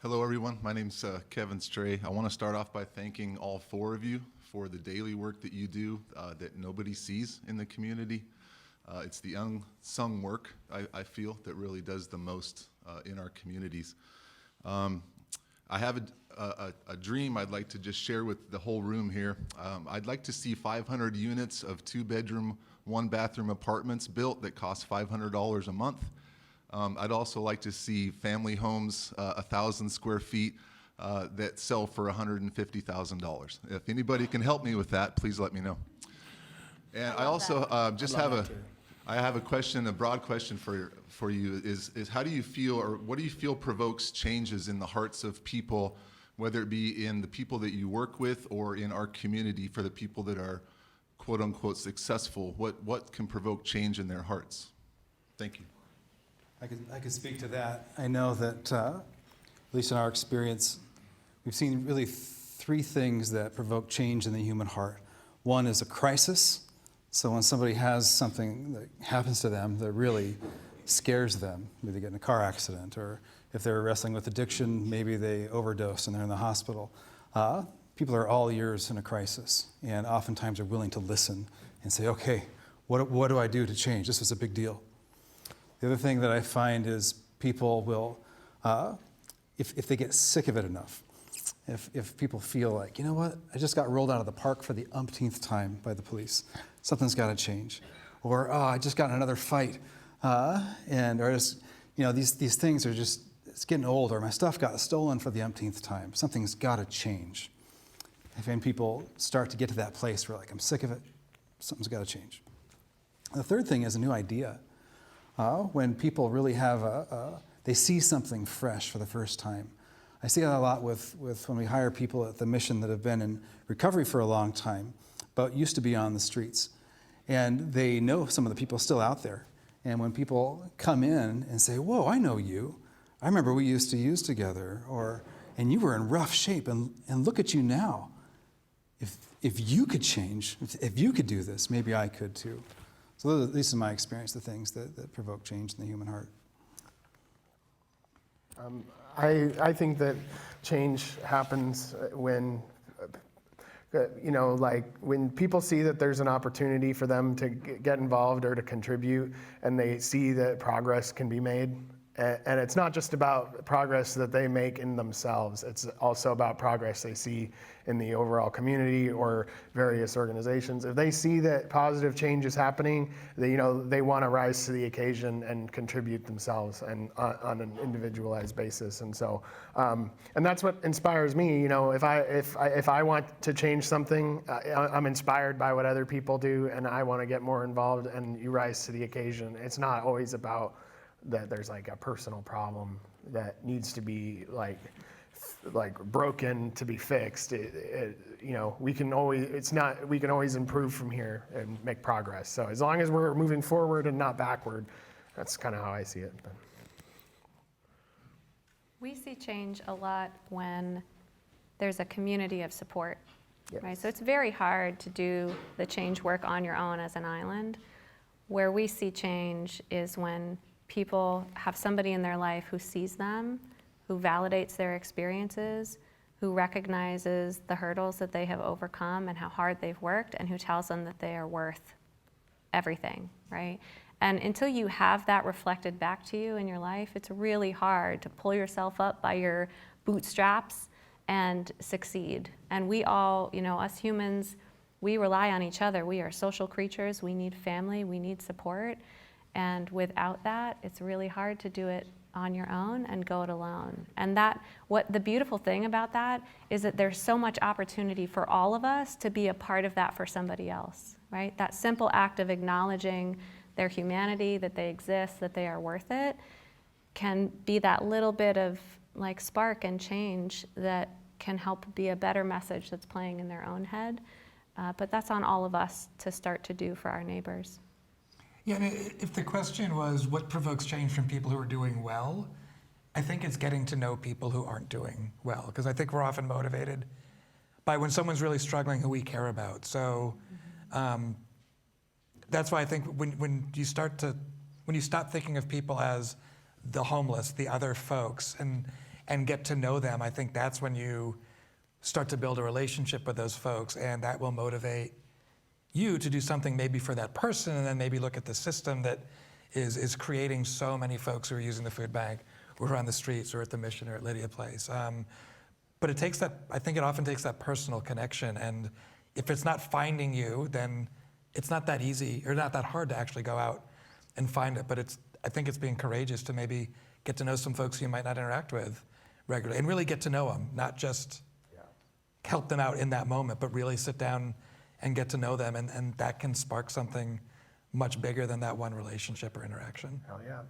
Hello, everyone. My name's Kevin Stray. I want to start off by thanking all four of you for the daily work that you do that nobody sees in the community. It's the unsung work, I feel, that really does the most in our communities. I have a dream I'd like to just share with the whole room here. I'd like to see 500 units of 2-bedroom, 1-bathroom apartments built that cost $500 a month. I'd also like to see family homes, 1,000 square feet, that sell for $150,000. If anybody can help me with that, please let me know. And I also I have a question, a broad question for you is how do you feel, or what do you feel provokes changes in the hearts of people, whether it be in the people that you work with or in our community for the people that are quote unquote successful? What can provoke change in their hearts? Thank you. I could speak to that. I know that, at least in our experience, we've seen really three things that provoke change in the human heart. One is a crisis. So when somebody has something that happens to them that really scares them, maybe they get in a car accident, or if they're wrestling with addiction, maybe they overdose and they're in the hospital. People are all ears in a crisis, and oftentimes are willing to listen and say, okay, what do I do to change? This was a big deal. The other thing that I find is people will, if they get sick of it enough, if people feel like, you know what, I just got rolled out of the park for the umpteenth time by the police, something's got to change. Or, oh, I just got in another fight, or just, these things are just, it's getting old, or my stuff got stolen for the umpteenth time. Something's got to change. I find people start to get to that place where, like, I'm sick of it, something's got to change. The third thing is a new idea. When people really have they see something fresh for the first time. I see that a lot with when we hire people at the mission that have been in recovery for a long time, but used to be on the streets. And they know some of the people still out there. And when people come in and say, whoa, I know you. I remember we used to use together, and you were in rough shape, and look at you now. If you could change, if you could do this, maybe I could too. So those are, at least in my experience, the things that provoke change in the human heart. I think that change happens when, when people see that there's an opportunity for them to get involved or to contribute, and they see that progress can be made. And it's not just about progress that they make in themselves. It's also about progress they see in the overall community or various organizations. If they see that positive change is happening, they want to rise to the occasion and contribute themselves and on an individualized basis. And so, and that's what inspires me. If I want to change something, I'm inspired by what other people do, and I want to get more involved. And you rise to the occasion. It's not always about that there's like a personal problem that needs to be like broken to be fixed. We can always improve from here and make progress. So as long as we're moving forward and not backward, that's kind of how I see it. We see change a lot when there's a community of support, yes. Right? So it's very hard to do the change work on your own as an island. Where we see change is when people have somebody in their life who sees them, who validates their experiences, who recognizes the hurdles that they have overcome and how hard they've worked, and who tells them that they are worth everything, right? And until you have that reflected back to you in your life, it's really hard to pull yourself up by your bootstraps and succeed. And we all, us humans, we rely on each other. We are social creatures. We need family. We need support. And without that, it's really hard to do it on your own and go it alone. And what the beautiful thing about that is that there's so much opportunity for all of us to be a part of that for somebody else, right? That simple act of acknowledging their humanity, that they exist, that they are worth it, can be that little bit of like spark and change that can help be a better message that's playing in their own head. But that's on all of us to start to do for our neighbors. Yeah, and if the question was what provokes change from people who are doing well, I think it's getting to know people who aren't doing well, because I think we're often motivated by when someone's really struggling who we care about. So that's why I think when you stop thinking of people as the homeless, the other folks, and and get to know them, I think that's when you start to build a relationship with those folks, and that will motivate you to do something maybe for that person, and then maybe look at the system that is creating so many folks who are using the food bank, or who are on the streets, or at the Mission, or at Lydia Place. But it takes that, I think it often takes that personal connection, and if it's not finding you, then it's not that easy, or not that hard to actually go out and find it. But I think it's being courageous to maybe get to know some folks you might not interact with regularly, and really get to know them, not just help them out in that moment, but really sit down and get to know them, and that can spark something much bigger than that one relationship or interaction. Hell yeah.